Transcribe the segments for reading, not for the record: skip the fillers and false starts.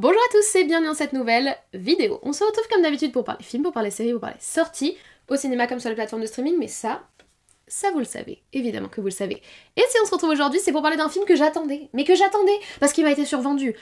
Bonjour à tous et bienvenue dans cette nouvelle vidéo. On se retrouve comme d'habitude pour parler films, pour parler séries, pour parler sorties, au cinéma comme sur les plateformes de streaming, mais ça vous le savez, évidemment que vous le savez. Et si on se retrouve aujourd'hui, c'est pour parler d'un film que j'attendais, parce qu'il m'a été survendu.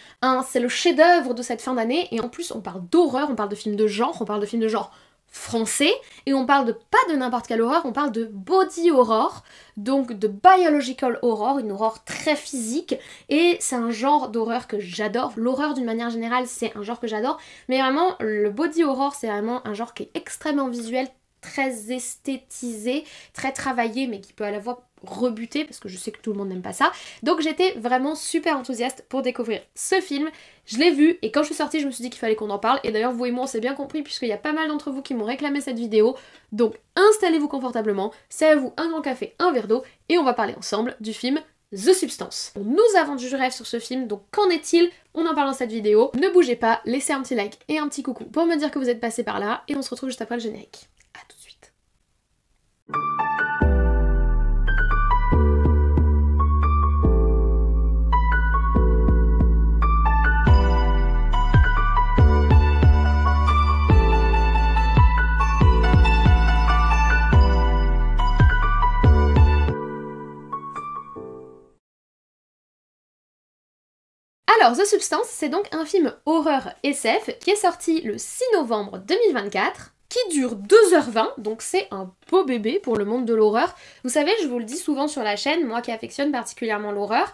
C'est le chef-d'œuvre de cette fin d'année, et en plus on parle d'horreur, on parle de films de genre, on parle de films de genre français, et on parle pas de n'importe quelle horreur, on parle de body horror, donc de biological horror, une horreur très physique, et c'est un genre d'horreur que j'adore. L'horreur d'une manière générale, c'est un genre que j'adore, mais vraiment, le body horror, c'est vraiment un genre qui est extrêmement visuel, très esthétisé, très travaillé, mais qui peut à la fois rebuter, parce que je sais que tout le monde n'aime pas ça. Donc j'étais vraiment super enthousiaste pour découvrir ce film. Je l'ai vu, et quand je suis sortie, je me suis dit qu'il fallait qu'on en parle, et d'ailleurs vous et moi on s'est bien compris, puisqu'il y a pas mal d'entre vous qui m'ont réclamé cette vidéo. Donc installez-vous confortablement, servez-vous un grand café, un verre d'eau, et on va parler ensemble du film The Substance. On nous a vendu du rêve sur ce film, donc qu'en est-il? On en parle dans cette vidéo. Ne bougez pas, laissez un petit like et un petit coucou pour me dire que vous êtes passé par là, et on se retrouve juste après le générique. A tout de suite. Alors, The Substance, c'est donc un film horreur SF qui est sorti le 6 novembre 2024, qui dure 2h20, donc c'est un beau bébé pour le monde de l'horreur. Vous savez, je vous le dis souvent sur la chaîne, moi qui affectionne particulièrement l'horreur,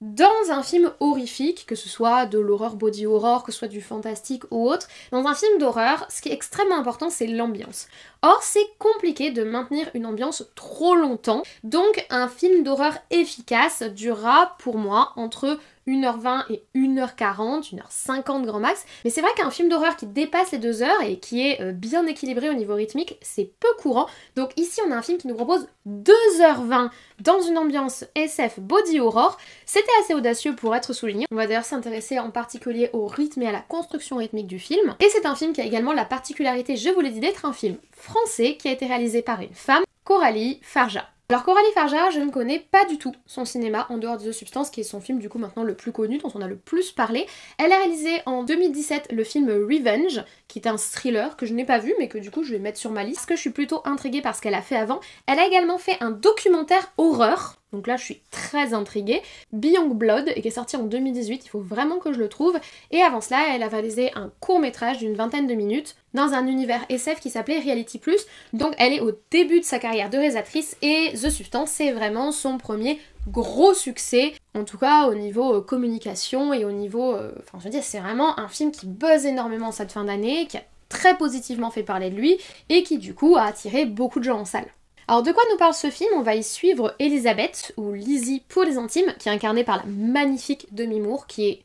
dans un film horrifique, que ce soit de l'horreur body horror, que ce soit du fantastique ou autre, dans un film d'horreur, ce qui est extrêmement important, c'est l'ambiance. Or, c'est compliqué de maintenir une ambiance trop longtemps, donc un film d'horreur efficace durera pour moi entre 1h20 et 1h40, 1h50 grand max, mais c'est vrai qu'un film d'horreur qui dépasse les 2 heures et qui est bien équilibré au niveau rythmique, c'est peu courant. Donc ici on a un film qui nous propose 2h20 dans une ambiance SF body horror. C'était assez audacieux pour être souligné. On va d'ailleurs s'intéresser en particulier au rythme et à la construction rythmique du film. Et c'est un film qui a également la particularité, je vous l'ai dit, d'être un film français qui a été réalisé par une femme, Coralie Farja. Alors Coralie Farja, je ne connais pas du tout son cinéma en dehors de The Substance, qui est son film du coup maintenant le plus connu, dont on a le plus parlé. Elle a réalisé en 2017 le film Revenge, qui est un thriller que je n'ai pas vu, mais que du coup je vais mettre sur ma liste, parce que je suis plutôt intriguée par ce qu'elle a fait avant. Elle a également fait un documentaire horreur, donc là je suis très intriguée, Beyond Blood, et qui est sorti en 2018, il faut vraiment que je le trouve. Et avant cela, elle a réalisé un court-métrage d'une 20aine de minutes dans un univers SF qui s'appelait Reality Plus. Donc elle est au début de sa carrière de réalisatrice, et The Substance, c'est vraiment son premier gros succès, en tout cas au niveau communication et au niveau... Enfin je veux dire, c'est vraiment un film qui buzz énormément cette fin d'année, qui a très positivement fait parler de lui, et qui du coup a attiré beaucoup de gens en salle. Alors de quoi nous parle ce film? On va y suivre Elisabeth, ou Lizzie pour les intimes, qui est incarnée par la magnifique Demi Moore, qui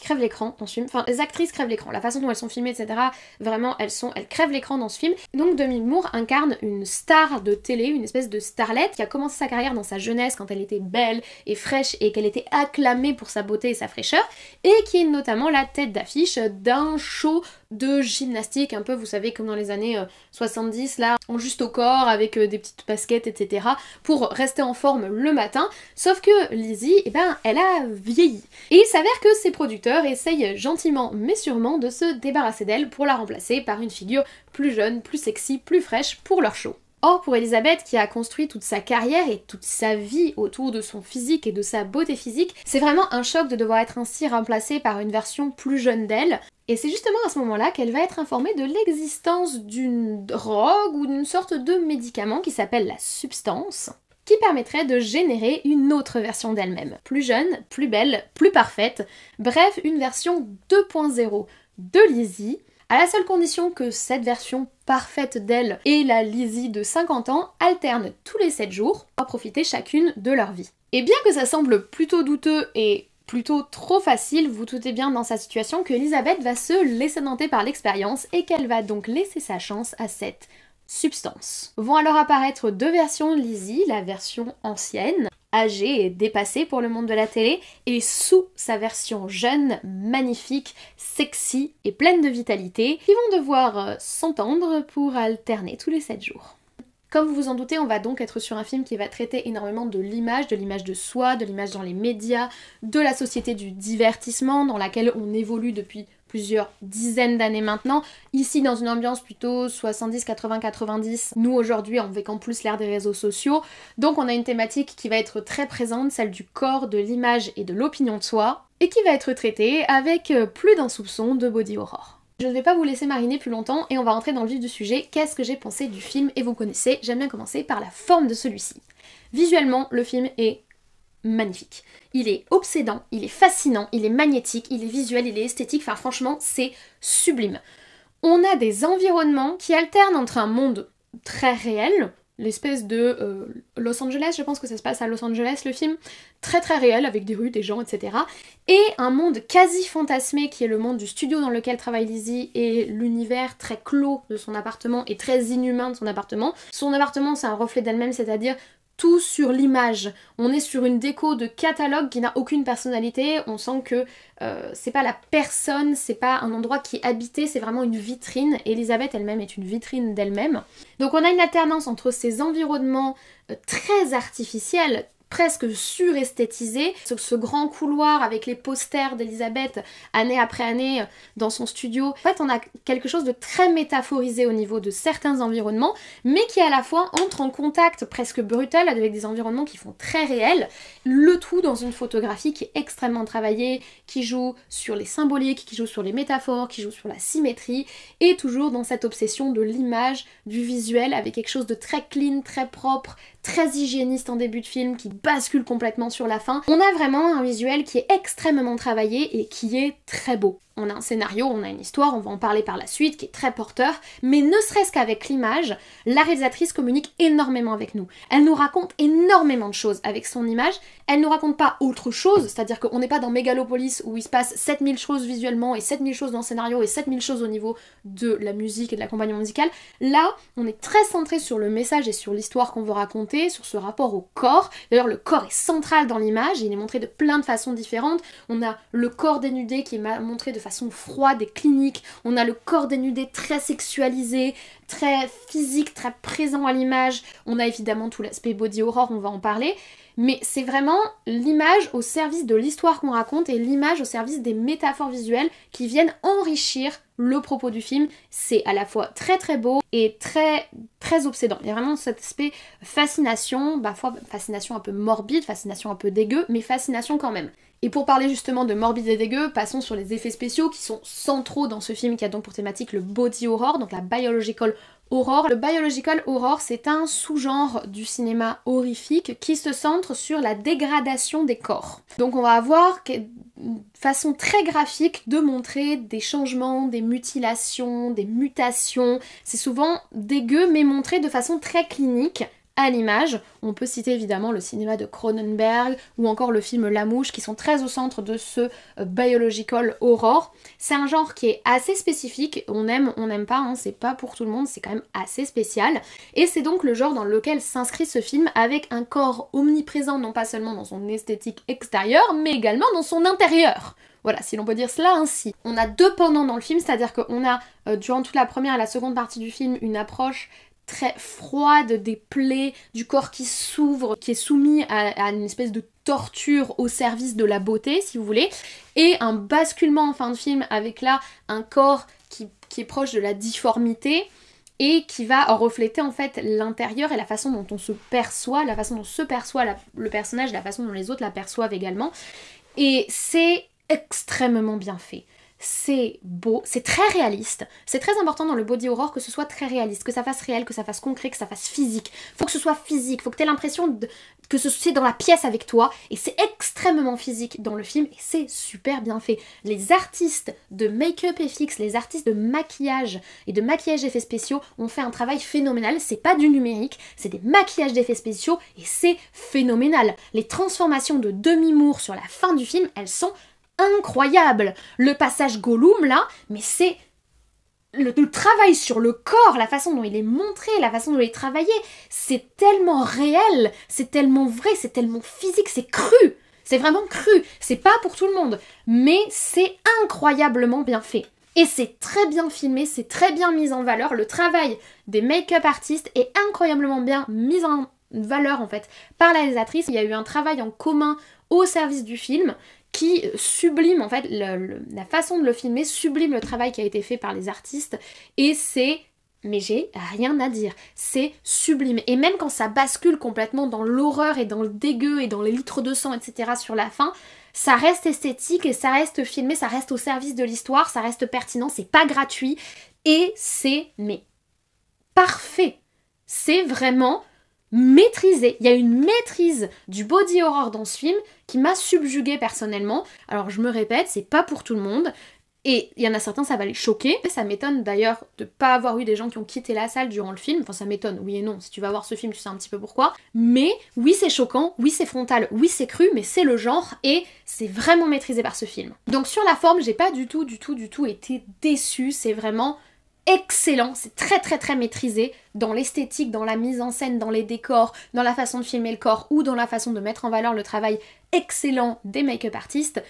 crève l'écran dans ce film. Enfin, les actrices crèvent l'écran, la façon dont elles sont filmées, etc. Vraiment, elles crèvent l'écran dans ce film. Donc Demi Moore incarne une star de télé, une espèce de starlette qui a commencé sa carrière dans sa jeunesse quand elle était belle et fraîche et qu'elle était acclamée pour sa beauté et sa fraîcheur, et qui est notamment la tête d'affiche d'un show de gymnastique, un peu, vous savez, comme dans les années 70, là, en juste au corps, avec des petites baskets, etc., pour rester en forme le matin. Sauf que Lizzie, eh ben, elle a vieilli. Et il s'avère que ses producteurs essayent gentiment mais sûrement de se débarrasser d'elle pour la remplacer par une figure plus jeune, plus sexy, plus fraîche pour leur show. Or, pour Elisabeth, qui a construit toute sa carrière et toute sa vie autour de son physique et de sa beauté physique, c'est vraiment un choc de devoir être ainsi remplacée par une version plus jeune d'elle. Et c'est justement à ce moment-là qu'elle va être informée de l'existence d'une drogue ou d'une sorte de médicament qui s'appelle la substance, qui permettrait de générer une autre version d'elle-même. Plus jeune, plus belle, plus parfaite, bref, une version 2.0 de Lizzie, à la seule condition que cette version parfaite d'elle et la Lizzie de 50 ans alternent tous les 7 jours pour profiter chacune de leur vie. Et bien que ça semble plutôt douteux et plutôt trop facile, vous doutez bien dans sa situation que Elisabeth va se laisser tenter par l'expérience et qu'elle va donc laisser sa chance à cette substance. Vont alors apparaître 2 versions de Lizzie, la version ancienne, âgée et dépassée pour le monde de la télé, et sous sa version jeune, magnifique, sexy et pleine de vitalité, qui vont devoir s'entendre pour alterner tous les 7 jours. Comme vous vous en doutez, on va donc être sur un film qui va traiter énormément de l'image de soi, de l'image dans les médias, de la société du divertissement dans laquelle on évolue depuis plusieurs dizaines d'années maintenant. Ici dans une ambiance plutôt 70, 80, 90, nous aujourd'hui avec en plus l'ère des réseaux sociaux. Donc on a une thématique qui va être très présente, celle du corps, de l'image et de l'opinion de soi, et qui va être traitée avec plus d'un soupçon de body horror. Je ne vais pas vous laisser mariner plus longtemps et on va rentrer dans le vif du sujet. Qu'est-ce que j'ai pensé du film? Et vous connaissez, j'aime bien commencer par la forme de celui-ci. Visuellement, le film est magnifique. Il est obsédant, il est fascinant, il est magnétique, il est visuel, il est esthétique, enfin franchement, c'est sublime. On a des environnements qui alternent entre un monde très réel, l'espèce de Los Angeles, je pense que ça se passe à Los Angeles le film, très très réel avec des rues, des gens, etc. Et un monde quasi fantasmé qui est le monde du studio dans lequel travaille Lizzie et l'univers très clos de son appartement et très inhumain de son appartement. Son appartement c'est un reflet d'elle-même, c'est-à-dire tout sur l'image. On est sur une déco de catalogue qui n'a aucune personnalité, on sent que c'est pas la personne, c'est pas un endroit qui est habité, c'est vraiment une vitrine. Elisabeth elle-même est une vitrine d'elle-même. Donc on a une alternance entre ces environnements très artificiels, presque suresthétisé, ce grand couloir avec les posters d'Elisabeth année après année dans son studio. En fait, on a quelque chose de très métaphorisé au niveau de certains environnements, mais qui à la fois entre en contact presque brutal avec des environnements qui font très réels, le tout dans une photographie qui est extrêmement travaillée, qui joue sur les symboliques, qui joue sur les métaphores, qui joue sur la symétrie, et toujours dans cette obsession de l'image, du visuel, avec quelque chose de très clean, très propre, très hygiéniste en début de film, qui bascule complètement sur la fin. On a vraiment un visuel qui est extrêmement travaillé et qui est très beau. On a un scénario, on a une histoire, on va en parler par la suite, qui est très porteur, mais ne serait-ce qu'avec l'image, la réalisatrice communique énormément avec nous. Elle nous raconte énormément de choses avec son image, elle nous raconte pas autre chose, c'est-à-dire qu'on n'est pas dans Megalopolis où il se passe 7000 choses visuellement et 7000 choses dans le scénario et 7000 choses au niveau de la musique et de l'accompagnement musical. Là, on est très centré sur le message et sur l'histoire qu'on veut raconter, sur ce rapport au corps. D'ailleurs, le corps est central dans l'image, il est montré de plein de façons différentes. On a le corps dénudé qui est montré de façon froide et clinique, on a le corps dénudé très sexualisé, très physique, très présent à l'image, on a évidemment tout l'aspect body horror, on va en parler, mais c'est vraiment l'image au service de l'histoire qu'on raconte et l'image au service des métaphores visuelles qui viennent enrichir le propos du film. C'est à la fois très très beau et très très obsédant. Il y a vraiment cet aspect fascination, parfois fascination un peu morbide, fascination un peu dégueu, mais fascination quand même. Et pour parler justement de morbide et dégueu, passons sur les effets spéciaux qui sont centraux dans ce film qui a donc pour thématique le body horror, donc la biological horror. Le biological horror, c'est un sous-genre du cinéma horrifique qui se centre sur la dégradation des corps. Donc on va avoir une façon très graphique de montrer des changements, des mutilations, des mutations. C'est souvent dégueu mais montré de façon très clinique à l'image. On peut citer évidemment le cinéma de Cronenberg ou encore le film La Mouche qui sont très au centre de ce biological horror. C'est un genre qui est assez spécifique, on aime, on n'aime pas, hein, c'est pas pour tout le monde, c'est quand même assez spécial. Et c'est donc le genre dans lequel s'inscrit ce film avec un corps omniprésent, non pas seulement dans son esthétique extérieure, mais également dans son intérieur. Voilà, si l'on peut dire cela ainsi. On a deux pendants dans le film, c'est-à-dire qu'on a, durant toute la première et la seconde partie du film, une approche très froide des plaies, du corps qui s'ouvre, qui est soumis à une espèce de torture au service de la beauté, si vous voulez, et un basculement en fin de film avec là un corps qui est proche de la difformité et qui va refléter en fait l'intérieur et la façon dont on se perçoit, la façon dont se perçoit le personnage, la façon dont les autres la perçoivent également. Et c'est extrêmement bien fait. C'est beau, c'est très réaliste. C'est très important dans le body horror que ce soit très réaliste, que ça fasse réel, que ça fasse concret, que ça fasse physique. Faut que ce soit physique, faut que tu aies l'impression que c'est dans la pièce avec toi. Et c'est extrêmement physique dans le film et c'est super bien fait. Les artistes de make-up FX, les artistes de maquillage et de maquillage d'effets spéciaux ont fait un travail phénoménal. C'est pas du numérique, c'est des maquillages d'effets spéciaux et c'est phénoménal. Les transformations de Demi Moore sur la fin du film, elles sont incroyable. Le passage Gollum là, mais c'est le travail sur le corps, la façon dont il est montré, la façon dont il est travaillé, c'est tellement réel, c'est tellement vrai, c'est tellement physique, c'est cru. C'est vraiment cru. C'est pas pour tout le monde, mais c'est incroyablement bien fait. Et c'est très bien filmé, c'est très bien mis en valeur. Le travail des make-up artistes est incroyablement bien mis en valeur en fait par la réalisatrice. Il y a eu un travail en commun au service du film qui sublime en fait la façon de le filmer, sublime le travail qui a été fait par les artistes et c'est... Mais j'ai rien à dire, c'est sublime. Et même quand ça bascule complètement dans l'horreur et dans le dégueu et dans les litres de sang, etc. sur la fin, ça reste esthétique et ça reste filmé, ça reste au service de l'histoire, ça reste pertinent, c'est pas gratuit et c'est mais parfait. C'est vraiment maîtrisé. Il y a une maîtrise du body horror dans ce film qui m'a subjuguée personnellement. Alors je me répète, c'est pas pour tout le monde. Et il y en a certains, ça va les choquer. Ça m'étonne d'ailleurs de pas avoir eu des gens qui ont quitté la salle durant le film. Enfin, ça m'étonne, oui et non. Si tu vas voir ce film, tu sais un petit peu pourquoi. Mais oui, c'est choquant, oui, c'est frontal, oui, c'est cru, mais c'est le genre et c'est vraiment maîtrisé par ce film. Donc sur la forme, j'ai pas du tout été déçue. C'est vraiment excellent, c'est très maîtrisé dans l'esthétique, dans la mise en scène, dans les décors, dans la façon de filmer le corps ou dans la façon de mettre en valeur le travail excellent des make-up artistes.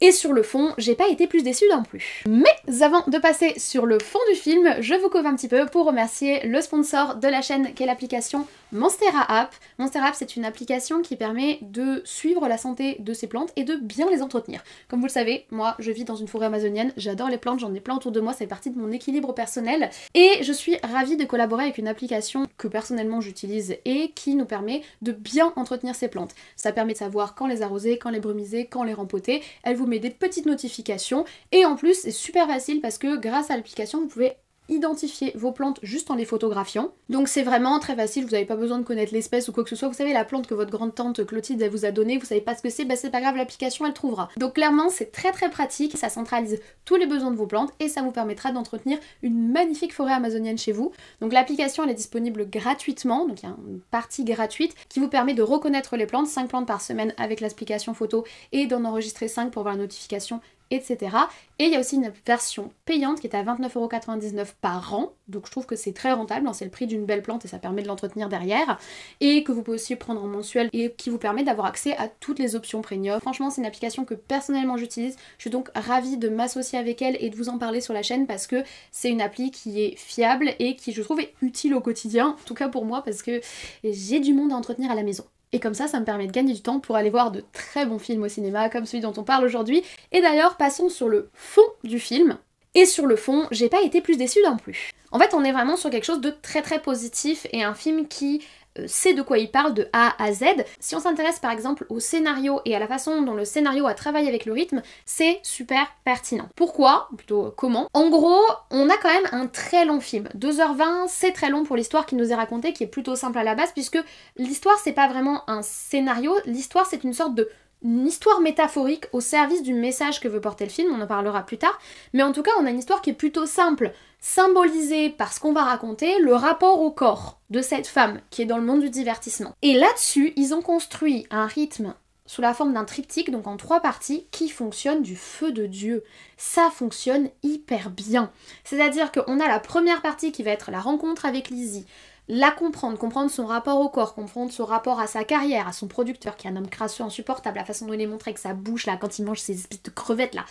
Et sur le fond, j'ai pas été plus déçue non plus. Mais avant de passer sur le fond du film, je vous couvre un petit peu pour remercier le sponsor de la chaîne qui est l'application Monstera App. Monstera App, c'est une application qui permet de suivre la santé de ses plantes et de bien les entretenir. Comme vous le savez, moi je vis dans une forêt amazonienne, j'adore les plantes, j'en ai plein autour de moi, ça fait partie de mon équilibre personnel. Et je suis ravie de collaborer avec une application que personnellement j'utilise et qui nous permet de bien entretenir ces plantes. Ça permet de savoir quand les arroser, quand les brumiser, quand les rempoter. Elle vous met des petites notifications et en plus c'est super facile parce que grâce à l'application vous pouvez identifier vos plantes juste en les photographiant. Donc c'est vraiment très facile, vous n'avez pas besoin de connaître l'espèce ou quoi que ce soit. Vous savez la plante que votre grande-tante Clotilde elle vous a donnée, vous savez pas ce que c'est, bah c'est pas grave, l'application elle trouvera. Donc clairement c'est très pratique, ça centralise tous les besoins de vos plantes et ça vous permettra d'entretenir une magnifique forêt amazonienne chez vous. Donc l'application elle est disponible gratuitement, donc il y a une partie gratuite qui vous permet de reconnaître les plantes, 5 plantes par semaine avec l'application photo et d'en enregistrer 5 pour voir la notification, etc. Et il y a aussi une version payante qui est à 29,99€ par an, donc je trouve que c'est très rentable, c'est le prix d'une belle plante et ça permet de l'entretenir derrière, et que vous pouvez aussi prendre en mensuel et qui vous permet d'avoir accès à toutes les options premium. Franchement c'est une application que personnellement j'utilise, je suis donc ravie de m'associer avec elle et de vous en parler sur la chaîne parce que c'est une appli qui est fiable et qui je trouve est utile au quotidien, en tout cas pour moi parce que j'ai du monde à entretenir à la maison. Et comme ça me permet de gagner du temps pour aller voir de très bons films au cinéma, comme celui dont on parle aujourd'hui. Et d'ailleurs, passons sur le fond du film. Et sur le fond, j'ai pas été plus déçue non plus. En fait, on est vraiment sur quelque chose de très positif et un film qui sait de quoi il parle de A à Z. Si on s'intéresse par exemple au scénario et à la façon dont le scénario a travaillé avec le rythme, c'est super pertinent. Pourquoi? Plutôt comment? En gros, on a quand même un très long film. 2h20, c'est très long pour l'histoire qui nous est racontée, qui est plutôt simple à la base, puisque l'histoire c'est pas vraiment un scénario, l'histoire c'est une sorte de une histoire métaphorique au service du message que veut porter le film, on en parlera plus tard, mais en tout cas on a une histoire qui est plutôt simple, symbolisée par ce qu'on va raconter, le rapport au corps de cette femme qui est dans le monde du divertissement. Et là-dessus, ils ont construit un rythme sous la forme d'un triptyque, donc en 3 parties, qui fonctionne du feu de Dieu. Ça fonctionne hyper bien. C'est-à-dire qu'on a la première partie qui va être la rencontre avec Lizzie, la comprendre son rapport au corps, comprendre son rapport à sa carrière, à son producteur qui est un homme crasseux insupportable, la façon dont il est montré avec sa bouche là quand il mange ses espèces de crevettes là.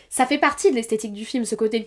Ça fait partie de l'esthétique du film, ce côté,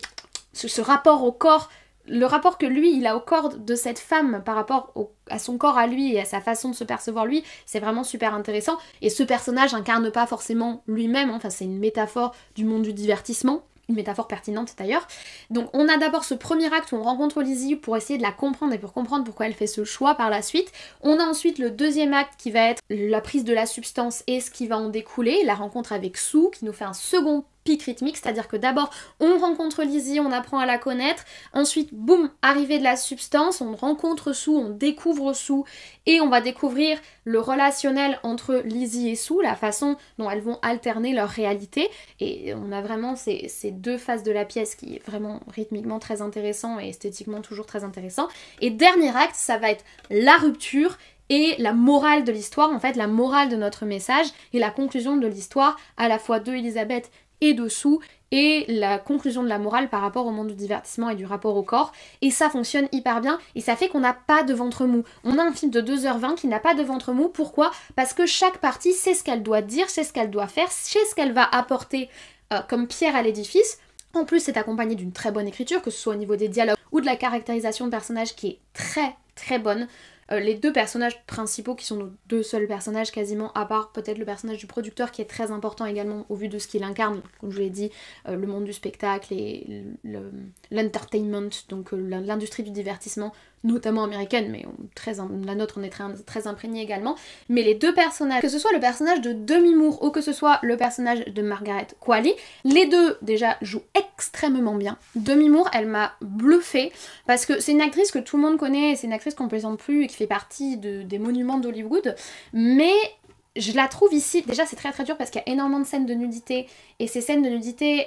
ce rapport au corps, le rapport que lui il a au corps de cette femme par rapport à son corps à lui et à sa façon de se percevoir lui, c'est vraiment super intéressant. Et ce personnage incarne pas forcément lui-même, enfin c'est une métaphore du monde du divertissement. Une métaphore pertinente d'ailleurs. Donc on a d'abord ce premier acte où on rencontre Lizzie pour essayer de la comprendre et pour comprendre pourquoi elle fait ce choix par la suite. On a ensuite le deuxième acte qui va être la prise de la substance et ce qui va en découler, la rencontre avec Sue qui nous fait un second pic rythmique, c'est-à-dire que d'abord on rencontre Lizzie, on apprend à la connaître, ensuite boum, arrivée de la substance, on rencontre Sue, on découvre Sue et on va découvrir le relationnel entre Lizzie et Sue, la façon dont elles vont alterner leur réalité et on a vraiment ces deux faces de la pièce qui est vraiment rythmiquement très intéressant et esthétiquement toujours très intéressant. Et dernier acte, ça va être la rupture et la morale de l'histoire, en fait la morale de notre message et la conclusion de l'histoire à la fois de Elisabeth et dessous, et la conclusion de la morale par rapport au monde du divertissement et du rapport au corps, et ça fonctionne hyper bien, et ça fait qu'on n'a pas de ventre mou. On a un film de 2h20 qui n'a pas de ventre mou, pourquoi? Parce que chaque partie sait ce qu'elle doit dire, sait ce qu'elle doit faire, sait ce qu'elle va apporter comme pierre à l'édifice, En plus, c'est accompagné d'une très bonne écriture, que ce soit au niveau des dialogues ou de la caractérisation de personnages qui est très très bonne. Les deux personnages principaux qui sont nos deux seuls personnages quasiment, à part peut-être le personnage du producteur qui est très important également au vu de ce qu'il incarne, comme je vous l'ai dit, le monde du spectacle et l'entertainment, donc l'industrie du divertissement, notamment américaine, mais la nôtre en est très imprégnée également. Mais les deux personnages, que ce soit le personnage de Demi Moore ou que ce soit le personnage de Margaret Qualley, les deux déjà jouent extrêmement bien. Demi Moore, elle m'a bluffée parce que c'est une actrice que tout le monde connaît, c'est une actrice qu'on ne plaisante plus et qui fait partie des monuments d'Hollywood, mais je la trouve ici, déjà c'est très très dur parce qu'il y a énormément de scènes de nudité et ces scènes de nudité,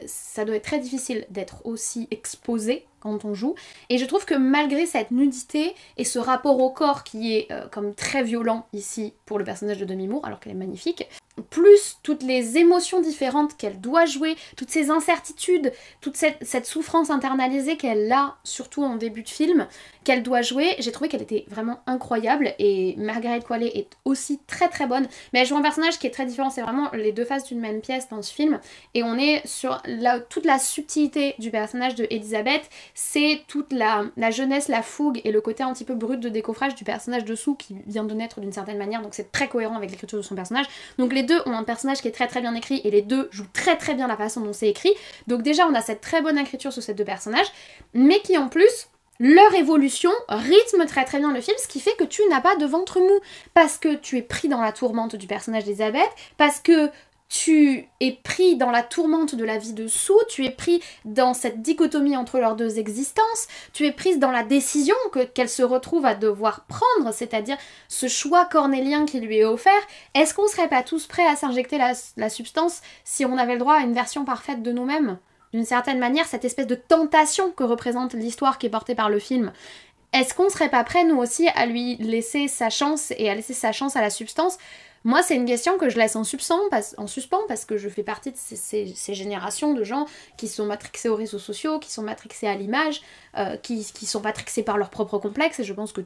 ça doit être très difficile d'être aussi exposé quand on joue, et je trouve que malgré cette nudité et ce rapport au corps qui est comme très violent ici pour le personnage de Demi Moore alors qu'elle est magnifique, plus toutes les émotions différentes qu'elle doit jouer, toutes ces incertitudes, toute cette souffrance internalisée qu'elle a, surtout en début de film, qu'elle doit jouer, j'ai trouvé qu'elle était vraiment incroyable, et Margaret Qualley est aussi très très bonne, mais elle joue un personnage qui est très différent, c'est vraiment les deux faces d'une même pièce dans ce film, et on est sur toute la subtilité du personnage de Elizabeth, c'est toute la jeunesse, la fougue et le côté un petit peu brut de décoffrage du personnage dessous qui vient de naître d'une certaine manière, donc c'est très cohérent avec l'écriture de son personnage. Donc les deux ont un personnage qui est très très bien écrit et les deux jouent très très bien la façon dont c'est écrit. Donc déjà on a cette très bonne écriture sur ces deux personnages, mais qui en plus, leur évolution rythme très très bien le film, ce qui fait que tu n'as pas de ventre mou, parce que tu es pris dans la tourmente du personnage d'Elizabeth, parce que tu es pris dans la tourmente de la vie de Sue, tu es pris dans cette dichotomie entre leurs deux existences, tu es prise dans la décision qu'elle se retrouve à devoir prendre, c'est-à-dire ce choix cornélien qui lui est offert. Est-ce qu'on serait pas tous prêts à s'injecter la substance si on avait le droit à une version parfaite de nous-mêmes ? D'une certaine manière, cette espèce de tentation que représente l'histoire qui est portée par le film, est-ce qu'on serait pas prêts nous aussi à lui laisser sa chance et à laisser sa chance à la substance ? Moi, c'est une question que je laisse en suspens parce que je fais partie de ces générations de gens qui sont matrixés aux réseaux sociaux, qui sont matrixés à l'image, qui sont matrixés par leurs propres complexes, et je pense que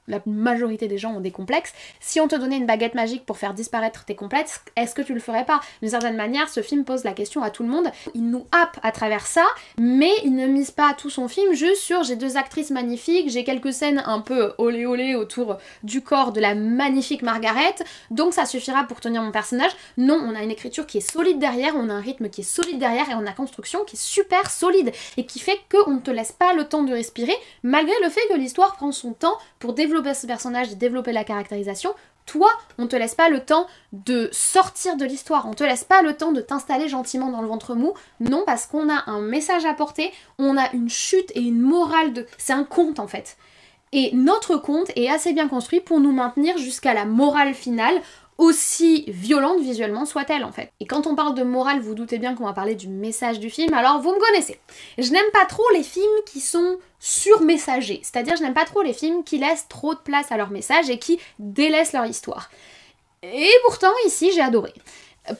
la majorité des gens ont des complexes. Si on te donnait une baguette magique pour faire disparaître tes complexes, est-ce que tu le ferais pas ? D'une certaine manière, ce film pose la question à tout le monde. Il nous happe à travers ça, mais il ne mise pas tout son film juste sur j'ai deux actrices magnifiques, j'ai quelques scènes un peu olé olé autour du corps de la magnifique Margaret, donc ça suffira pour tenir mon personnage. Non, on a une écriture qui est solide derrière, on a un rythme qui est solide derrière, et on a une construction qui est super solide, et qui fait qu'on ne te laisse pas le temps de respirer, malgré le fait que l'histoire prend son temps pour développer ce personnage, de développer la caractérisation. Toi, on te laisse pas le temps de sortir de l'histoire, on te laisse pas le temps de t'installer gentiment dans le ventre mou. Non, parce qu'on a un message à porter, on a une chute et une morale de... C'est un conte en fait. Et notre conte est assez bien construit pour nous maintenir jusqu'à la morale finale, aussi violente visuellement soit-elle en fait. Et quand on parle de morale, vous doutez bien qu'on va parler du message du film, alors vous me connaissez. Je n'aime pas trop les films qui sont surmessagers, c'est-à-dire je n'aime pas trop les films qui laissent trop de place à leur message et qui délaissent leur histoire. Et pourtant ici j'ai adoré.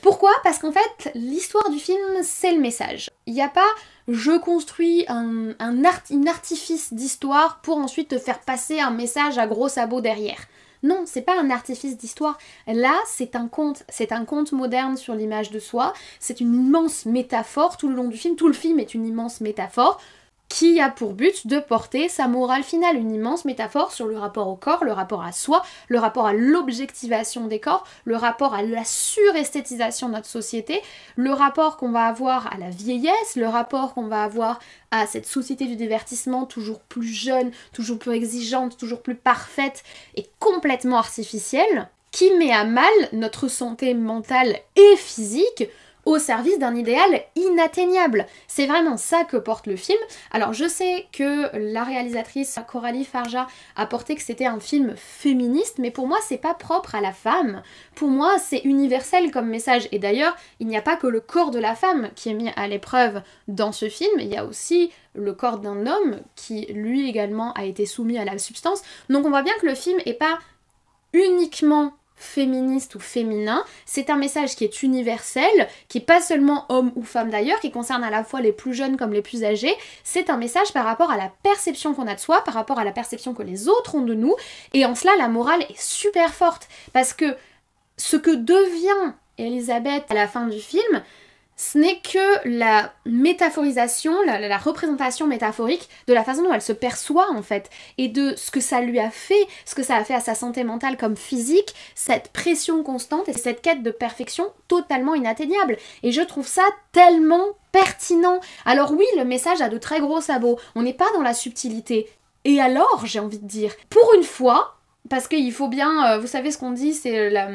Pourquoi ? Parce qu'en fait l'histoire du film c'est le message. Il n'y a pas je construis un artifice d'histoire pour ensuite te faire passer un message à gros sabots derrière. Non, c'est pas un artifice d'histoire. Là, c'est un conte moderne sur l'image de soi. C'est une immense métaphore tout le long du film. Tout le film est une immense métaphore qui a pour but de porter sa morale finale. Une immense métaphore sur le rapport au corps, le rapport à soi, le rapport à l'objectivation des corps, le rapport à la suresthétisation de notre société, le rapport qu'on va avoir à la vieillesse, le rapport qu'on va avoir à cette société du divertissement toujours plus jeune, toujours plus exigeante, toujours plus parfaite et complètement artificielle, qui met à mal notre santé mentale et physique au service d'un idéal inatteignable. C'est vraiment ça que porte le film. Alors je sais que la réalisatrice Coralie Farja a porté que c'était un film féministe, mais pour moi c'est pas propre à la femme. Pour moi c'est universel comme message, et d'ailleurs il n'y a pas que le corps de la femme qui est mis à l'épreuve dans ce film, il y a aussi le corps d'un homme qui lui également a été soumis à la substance. Donc on voit bien que le film est pas uniquement féministe ou féminin, c'est un message qui est universel, qui est pas seulement homme ou femme d'ailleurs, qui concerne à la fois les plus jeunes comme les plus âgés. C'est un message par rapport à la perception qu'on a de soi, par rapport à la perception que les autres ont de nous, et en cela la morale est super forte, parce que ce que devient Elizabeth à la fin du film, ce n'est que la métaphorisation, la représentation métaphorique de la façon dont elle se perçoit en fait, et de ce que ça lui a fait, ce que ça a fait à sa santé mentale comme physique, cette pression constante et cette quête de perfection totalement inatteignable. Et je trouve ça tellement pertinent. Alors oui, le message a de très gros sabots, on n'est pas dans la subtilité. Et alors, j'ai envie de dire, pour une fois, parce qu'il faut bien, vous savez ce qu'on dit, c'est la...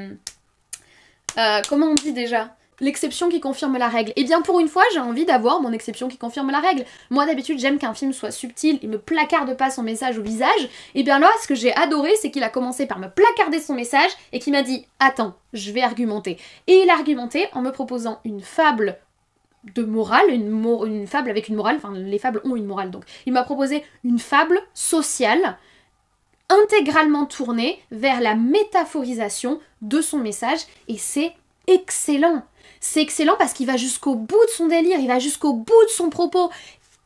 comment on dit déjà ? L'exception qui confirme la règle. Et bien pour une fois, j'ai envie d'avoir mon exception qui confirme la règle. Moi d'habitude, j'aime qu'un film soit subtil, il me placarde pas son message au visage. Et bien là, ce que j'ai adoré, c'est qu'il a commencé par me placarder son message et qu'il m'a dit « Attends, je vais argumenter ». Et il a argumenté en me proposant une fable de morale, une fable avec une morale, enfin les fables ont une morale donc. Il m'a proposé une fable sociale intégralement tournée vers la métaphorisation de son message et c'est excellent. C'est excellent parce qu'il va jusqu'au bout de son délire, il va jusqu'au bout de son propos.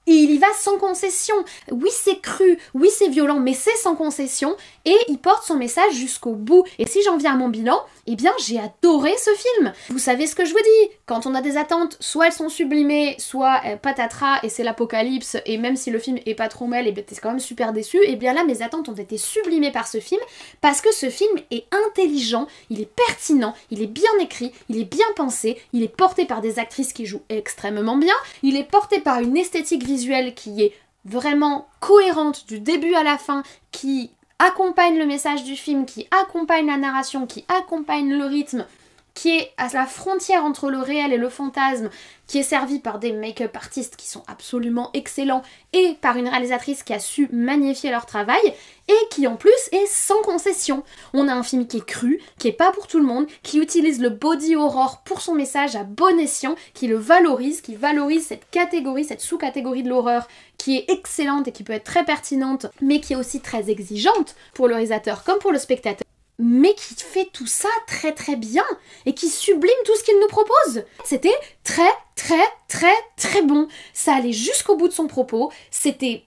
Et il y va sans concession. Oui, c'est cru, oui, c'est violent, mais c'est sans concession. Et il porte son message jusqu'au bout. Et si j'en viens à mon bilan, eh bien, j'ai adoré ce film. Vous savez ce que je vous dis. Quand on a des attentes, soit elles sont sublimées, soit patatras, et c'est l'apocalypse. Et même si le film est pas trop mal, et bien t'es quand même super déçu. Et bien là, mes attentes ont été sublimées par ce film. Parce que ce film est intelligent, il est pertinent, il est bien écrit, il est bien pensé, il est porté par des actrices qui jouent extrêmement bien. Il est porté par une esthétique visuelle qui est vraiment cohérente du début à la fin, qui accompagne le message du film, qui accompagne la narration, qui accompagne le rythme, qui est à la frontière entre le réel et le fantasme, qui est servi par des make-up artistes qui sont absolument excellents et par une réalisatrice qui a su magnifier leur travail et qui en plus est sans concession. On a un film qui est cru, qui est pas pour tout le monde, qui utilise le body horror pour son message à bon escient, qui le valorise, qui valorise cette catégorie, cette sous-catégorie de l'horreur qui est excellente et qui peut être très pertinente, mais qui est aussi très exigeante pour le réalisateur comme pour le spectateur, mais qui fait tout ça très très bien et qui sublime tout ce qu'il nous propose. C'était très très très très bon. Ça allait jusqu'au bout de son propos, c'était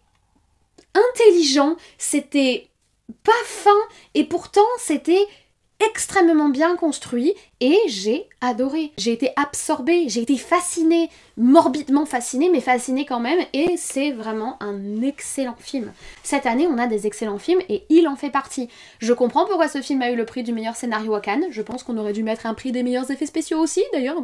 intelligent, c'était pas fin et pourtant c'était extrêmement bien construit et j'ai adoré. J'ai été absorbée, j'ai été fascinée, morbidement fascinée, mais fascinée quand même et c'est vraiment un excellent film. Cette année, on a des excellents films et il en fait partie. Je comprends pourquoi ce film a eu le prix du meilleur scénario à Cannes, je pense qu'on aurait dû mettre un prix des meilleurs effets spéciaux aussi, d'ailleurs,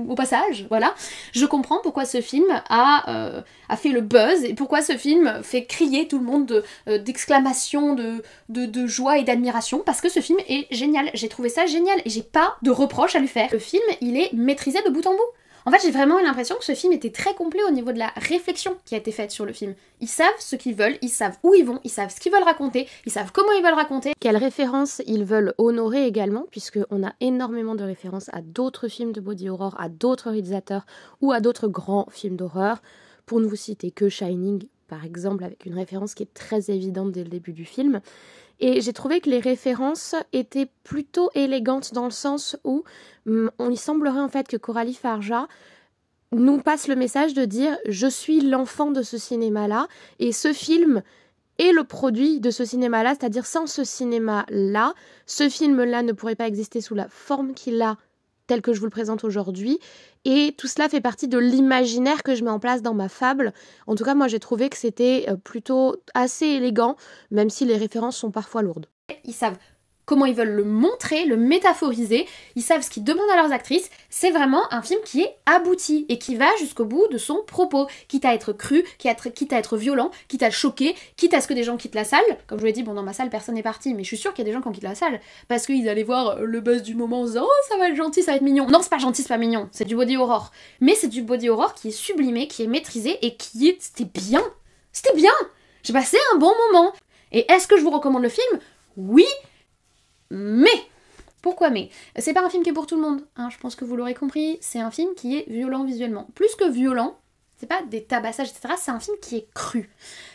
au passage, voilà. Je comprends pourquoi ce film a fait le buzz et pourquoi ce film fait crier tout le monde d'exclamations, de joie et d'admiration, parce que ce film est génial. J'ai trouvé ça génial et j'ai pas de reproche à lui faire. Le film, il est maîtrisé de bout en bout. En fait, j'ai vraiment eu l'impression que ce film était très complet au niveau de la réflexion qui a été faite sur le film. Ils savent ce qu'ils veulent, ils savent où ils vont, ils savent ce qu'ils veulent raconter, ils savent comment ils veulent raconter. Quelles références ils veulent honorer également, puisqu'on a énormément de références à d'autres films de body horror, à d'autres réalisateurs ou à d'autres grands films d'horreur. Pour ne vous citer que Shining, par exemple, avec une référence qui est très évidente dès le début du film. Et j'ai trouvé que les références étaient plutôt élégantes dans le sens où il semblerait en fait que Coralie Farja nous passe le message de dire « je suis l'enfant de ce cinéma-là » et ce film est le produit de ce cinéma-là, c'est-à-dire sans ce cinéma-là, ce film-là ne pourrait pas exister sous la forme qu'il a, tel que je vous le présente aujourd'hui, et tout cela fait partie de l'imaginaire que je mets en place dans ma fable. En tout cas, moi j'ai trouvé que c'était plutôt assez élégant, même si les références sont parfois lourdes. Ils savent comment ils veulent le montrer, le métaphoriser, ils savent ce qu'ils demandent à leurs actrices, c'est vraiment un film qui est abouti et qui va jusqu'au bout de son propos, quitte à être cru, quitte à être violent, quitte à choquer, quitte à ce que des gens quittent la salle. Comme je vous l'ai dit, bon, dans ma salle personne n'est parti, mais je suis sûre qu'il y a des gens qui ont quitté la salle parce qu'ils allaient voir le buzz du moment en se disant « oh ça va être gentil, ça va être mignon ». Non, c'est pas gentil, c'est pas mignon, c'est du body horror. Mais c'est du body horror qui est sublimé, qui est maîtrisé et c'était bien. C'était bien. J'ai passé un bon moment. Et est-ce que je vous recommande le film ? Oui. Mais, pourquoi mais ? C'est pas un film qui est pour tout le monde, hein, je pense que vous l'aurez compris, c'est un film qui est violent visuellement. Plus que violent, c'est pas des tabassages, etc., c'est un film qui est cru.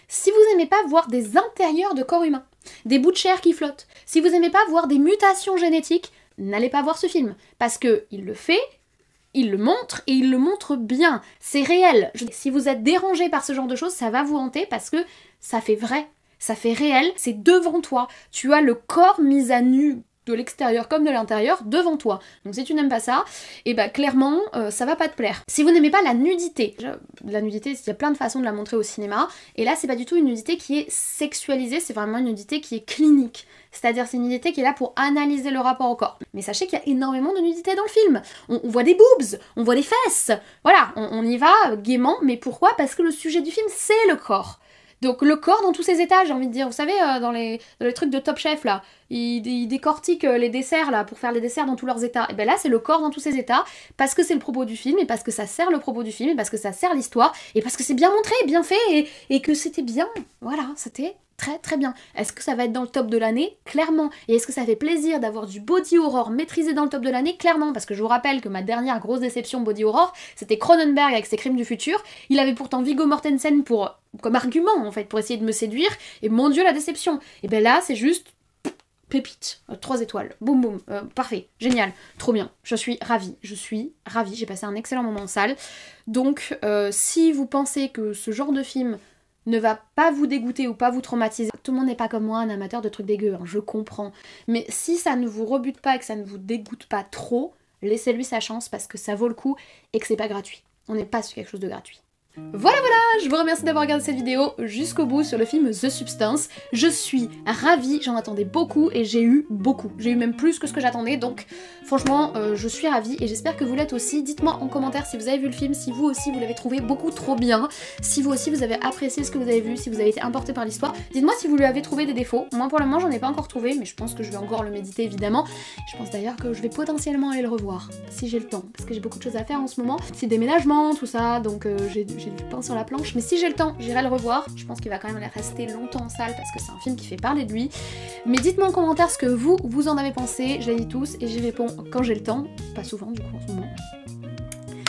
Si vous aimez pas voir des intérieurs de corps humains, des bouts de chair qui flottent, si vous aimez pas voir des mutations génétiques, n'allez pas voir ce film, parce que il le fait, il le montre, et il le montre bien, c'est réel. Si vous êtes dérangé par ce genre de choses, ça va vous hanter, parce que ça fait vrai. Ça fait réel, c'est devant toi. Tu as le corps mis à nu de l'extérieur comme de l'intérieur devant toi. Donc si tu n'aimes pas ça, et bah clairement ça va pas te plaire. Si vous n'aimez pas la nudité, la nudité il y a plein de façons de la montrer au cinéma, et là c'est pas du tout une nudité qui est sexualisée, c'est vraiment une nudité qui est clinique. C'est-à-dire c'est une nudité qui est là pour analyser le rapport au corps. Mais sachez qu'il y a énormément de nudité dans le film. On voit des boobs, on voit des fesses, voilà, on y va gaiement, mais pourquoi? Parce que le sujet du film c'est le corps. Donc le corps dans tous ses états, j'ai envie de dire. Vous savez, dans les trucs de Top Chef, là, ils décortiquent les desserts, là, pour faire les desserts dans tous leurs états. Et ben là, c'est le corps dans tous ses états, parce que c'est le propos du film, et parce que ça sert le propos du film, et parce que ça sert l'histoire, et parce que c'est bien montré, bien fait, et que c'était bien. Voilà, c'était très très bien. Est-ce que ça va être dans le top de l'année? Clairement. Et est-ce que ça fait plaisir d'avoir du body horror maîtrisé dans le top de l'année? Clairement, parce que je vous rappelle que ma dernière grosse déception body horror, c'était Cronenberg avec ses Crimes du futur. Il avait pourtant Viggo Mortensen comme argument, en fait, pour essayer de me séduire, et mon dieu, la déception. Et ben là, c'est juste pépite, 3 étoiles, boum boum, parfait, génial, trop bien, je suis ravie, j'ai passé un excellent moment en salle. Donc si vous pensez que ce genre de film ne va pas vous dégoûter ou pas vous traumatiser, tout le monde n'est pas comme moi un amateur de trucs dégueux, hein, je comprends, mais si ça ne vous rebute pas et que ça ne vous dégoûte pas trop, laissez-lui sa chance parce que ça vaut le coup et que c'est pas gratuit, on n'est pas sur quelque chose de gratuit. Voilà, je vous remercie d'avoir regardé cette vidéo jusqu'au bout sur le film The Substance. Je suis ravie, j'en attendais beaucoup et j'ai eu beaucoup. J'ai eu même plus que ce que j'attendais, donc franchement, je suis ravie et j'espère que vous l'êtes aussi. Dites-moi en commentaire si vous avez vu le film, si vous aussi vous l'avez trouvé beaucoup trop bien, si vous aussi vous avez apprécié ce que vous avez vu, si vous avez été importé par l'histoire. Dites-moi si vous lui avez trouvé des défauts. Moi pour le moment, j'en ai pas encore trouvé, mais je pense que je vais encore le méditer évidemment. Je pense d'ailleurs que je vais potentiellement aller le revoir, si j'ai le temps, parce que j'ai beaucoup de choses à faire en ce moment. C'est déménagement, tout ça, donc j'ai du pain sur la planche, mais si j'ai le temps, j'irai le revoir. Je pense qu'il va quand même rester longtemps en salle parce que c'est un film qui fait parler de lui. Mais dites-moi en commentaire ce que vous en avez pensé, je les lis tous et j'y réponds quand j'ai le temps, pas souvent du coup en ce moment.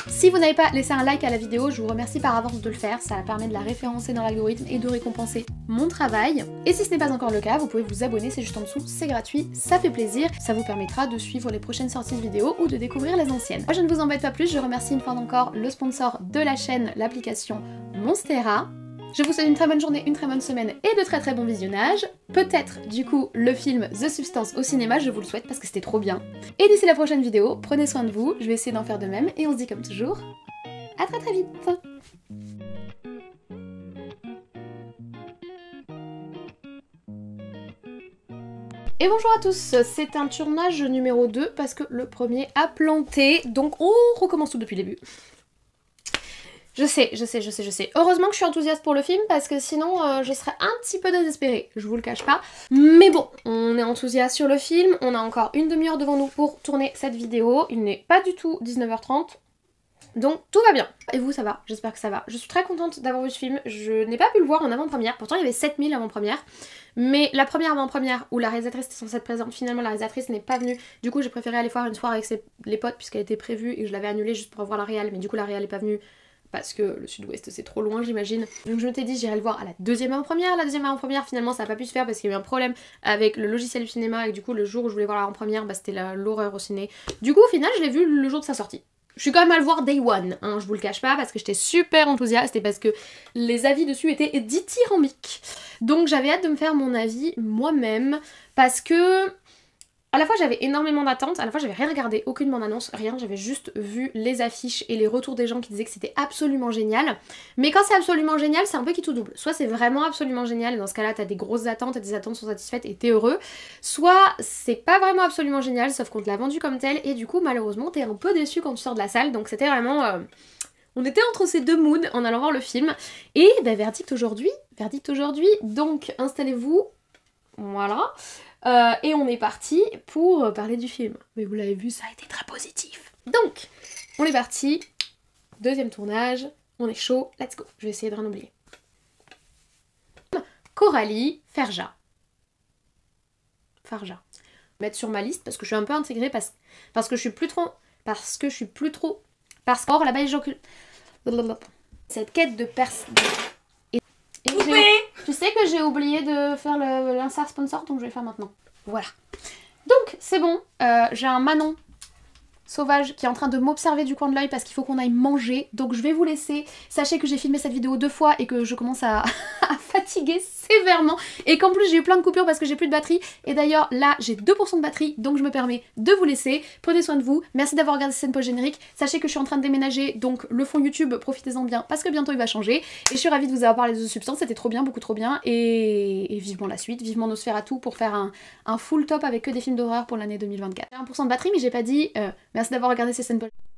Si vous n'avez pas laissé un like à la vidéo, je vous remercie par avance de le faire, ça permet de la référencer dans l'algorithme et de récompenser mon travail. Et si ce n'est pas encore le cas, vous pouvez vous abonner, c'est juste en dessous, c'est gratuit, ça fait plaisir, ça vous permettra de suivre les prochaines sorties de vidéos ou de découvrir les anciennes. Moi je ne vous embête pas plus, je remercie une fois encore le sponsor de la chaîne, l'application Monstera. Je vous souhaite une très bonne journée, une très bonne semaine et de très très bons visionnages. Peut-être du coup le film The Substance au cinéma, je vous le souhaite parce que c'était trop bien. Et d'ici la prochaine vidéo, prenez soin de vous, je vais essayer d'en faire de même et on se dit comme toujours, à très très vite. Et bonjour à tous, c'est un tournage numéro 2 parce que le premier a planté, donc on recommence tout depuis le début. Je sais. Heureusement que je suis enthousiaste pour le film parce que sinon je serais un petit peu désespérée, je vous le cache pas. Mais bon, on est enthousiaste sur le film, on a encore une demi-heure devant nous pour tourner cette vidéo. Il n'est pas du tout 19h30, donc tout va bien. Et vous, ça va? J'espère que ça va. Je suis très contente d'avoir vu ce film, je n'ai pas pu le voir en avant-première, pourtant il y avait 7000 avant-première. Mais la première avant-première où la réalisatrice était censée être présente, finalement la réalisatrice n'est pas venue. Du coup j'ai préféré aller voir une soirée avec les potes puisqu'elle était prévue et je l'avais annulée juste pour voir la réal. Mais du coup la réal n'est pas venue parce que le sud-ouest c'est trop loin j'imagine. Donc je m'étais dit j'irais le voir à la deuxième avant-première. La deuxième avant-première finalement ça n'a pas pu se faire parce qu'il y a eu un problème avec le logiciel du cinéma et du coup le jour où je voulais voir la avant-première bah, c'était l'horreur au ciné. Du coup au final je l'ai vu le jour de sa sortie. Je suis quand même à le voir day one, hein, je vous le cache pas, parce que j'étais super enthousiaste et parce que les avis dessus étaient dithyrambiques. Donc j'avais hâte de me faire mon avis moi-même, parce que à la fois j'avais énormément d'attentes, à la fois j'avais rien regardé, aucune bande-annonce, rien, j'avais juste vu les affiches et les retours des gens qui disaient que c'était absolument génial. Mais quand c'est absolument génial, c'est un peu qui tout double. Soit c'est vraiment absolument génial et dans ce cas-là t'as des grosses attentes et tes attentes sont satisfaites et t'es heureux. Soit c'est pas vraiment absolument génial, sauf qu'on te l'a vendu comme tel et du coup malheureusement t'es un peu déçu quand tu sors de la salle. Donc c'était vraiment... On était entre ces deux moods en allant voir le film. Et bah, verdict aujourd'hui, donc installez-vous, voilà. Et on est parti pour parler du film. Mais vous l'avez vu, ça a été très positif. Donc, on est parti. Deuxième tournage. On est chaud. Let's go. Je vais essayer de rien oublier. Coralie Farja. Mettre sur ma liste parce que je suis un peu intégrée parce que je suis plus trop... Or, là-bas, les gens... Cette quête de tu sais que j'ai oublié de faire l'insert sponsor, donc je vais le faire maintenant. Voilà. Donc, c'est bon. J'ai un Manon sauvage qui est en train de m'observer du coin de l'œil parce qu'il faut qu'on aille manger. Donc, je vais vous laisser. Sachez que j'ai filmé cette vidéo 2 fois et que je commence à fatiguer fatiguée sévèrement et qu'en plus j'ai eu plein de coupures parce que j'ai plus de batterie. Et d'ailleurs là j'ai 2% de batterie, donc je me permets de vous laisser. Prenez soin de vous, merci d'avoir regardé cette scène post-générique. Sachez que je suis en train de déménager, donc le fond YouTube, profitez-en bien parce que bientôt il va changer. Et je suis ravie de vous avoir parlé de The Substance, c'était trop bien, beaucoup trop bien. Et vivement la suite, vivement Nosferatu pour faire un full top avec que des films d'horreur pour l'année 2024. J'ai 1% de batterie mais j'ai pas dit merci d'avoir regardé cette scène post-générique.